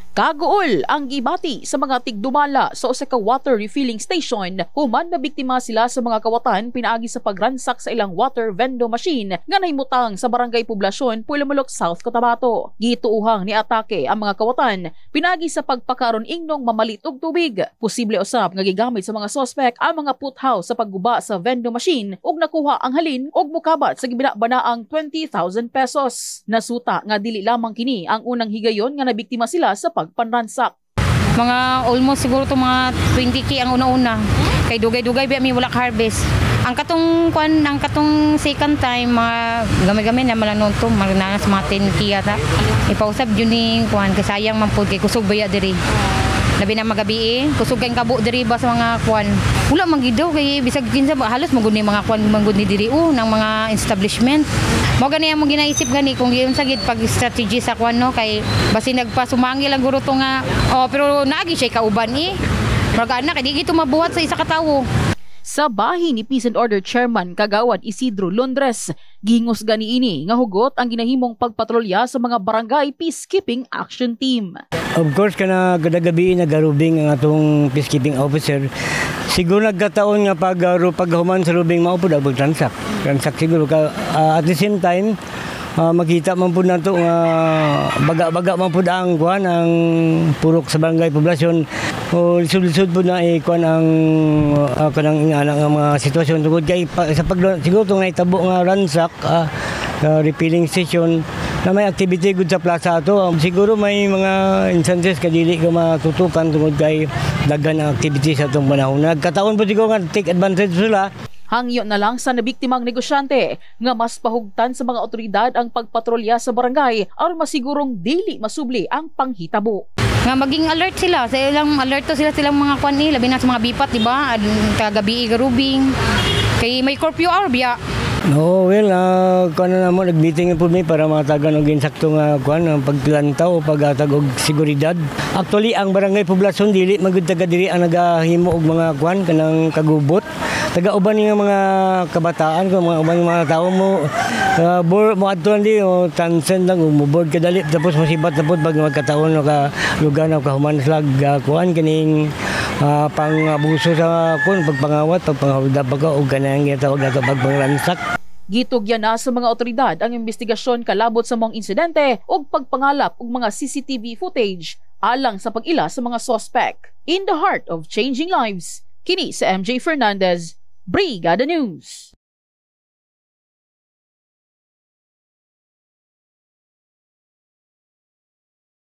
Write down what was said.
Kagool ang gibati sa mga tigdumala sa usa ka water refilling station human nabiktima sila sa mga kawatan pinaagi sa pagransak sa ilang water vendo machine nga nahimutang sa barangay Poblasyon, Pulamulok South, Cotabato. Gituuhang ni atake ang mga kawatan pinaagi sa pagpakaron ingnong mamalit og tubig. Posible usab nga gigamit sa mga suspect ang mga puthouse sa pagguba sa vendo machine ug nakuha ang halin og mukabat sa gibinabanaang 20,000 pesos. Nasuta nga dili lamang kini ang unang higayon nga nabiktima sila sa pagpanransak. Mga almost siguro to mga 20k ang una-una. Kay dugay-dugay biya mi wala harvest. Ang katong second time mga gamay-gamay na malanon to magnanas mga 10k ata. Ipausab yun ning kuan kay sayang man pud kay kusog baya diri. Labi na magabi kusog kay kabo diri ba sa mga kuan. Wala man gid daw kay bisag kinsa halos magud ni mga kuan manggod ni diri nang mga establishment. Mao gani ang ginaisip gani kung giyon sa gid pag strategy sa kuan no kay basi nagpasumangi lang guro to nga pero naagi siya kauban Marga na kay di gito mabuhat sa isa ka tawo. Sa bahin ni Peace and Order Chairman Kagawad Isidro Londres, gingos gani ini nga hugot ang ginahimong pagpatrolya sa mga barangay peacekeeping action team. Of course kana gadagabi nagarubing ang atong peacekeeping officer. Siguro nagkataon nga paghuman sa rubing mao pud abog transak siguro at the same time makita man pud nato nga baga-baga man pud ang kuan ang purok sa barangay Poblasyon o lisod-lisod pud na kuan ang kanang nga mga sitwasyon tungod kay sa siguro tong naitabo nga ransak refilling station na may activity gud sa plaza ato. Siguro may mga instances kadili ka matutukan tungod kay daghan ang activity sa atong panahon. Nagkataon po siguro nga take advantage sila. Hangyo na lang sa nabiktimang negosyante nga mas pahugtan sa mga otoridad ang pagpatrolya sa barangay aron masigurong dili masubli ang panghitabo. Nga maging alert sila, alerto silang mga kuan labi na sa mga bipat, di ba? Kagabi garubing. Kay may curfew hour biya. No, well, kuan na mo nag-meeting po mi para matagan og insakto nga kuan ang paglantaw o paghatag og seguridad. Actually, ang barangay Poblasyon dili magud taga diri ang nagahimo og mga kuan kanang kagubot. Taga-uban nga mga kabataan ko, mga tao mo adtuan di o tansen lang umubod kadali tapos masibat na pud pag magkataon ka lugar na kahuman slag kuan kining pang-abuso sa kun pagpangawat pagpangawda pagka og kanang gitawag nato pagpangransak. Gitugyan na sa mga otoridad ang investigasyon kalabot sa mga insidente ug pagpangalap og mga CCTV footage alang sa pag-ila sa mga suspect. In the heart of changing lives, kini sa MJ Fernandez, Brigada News.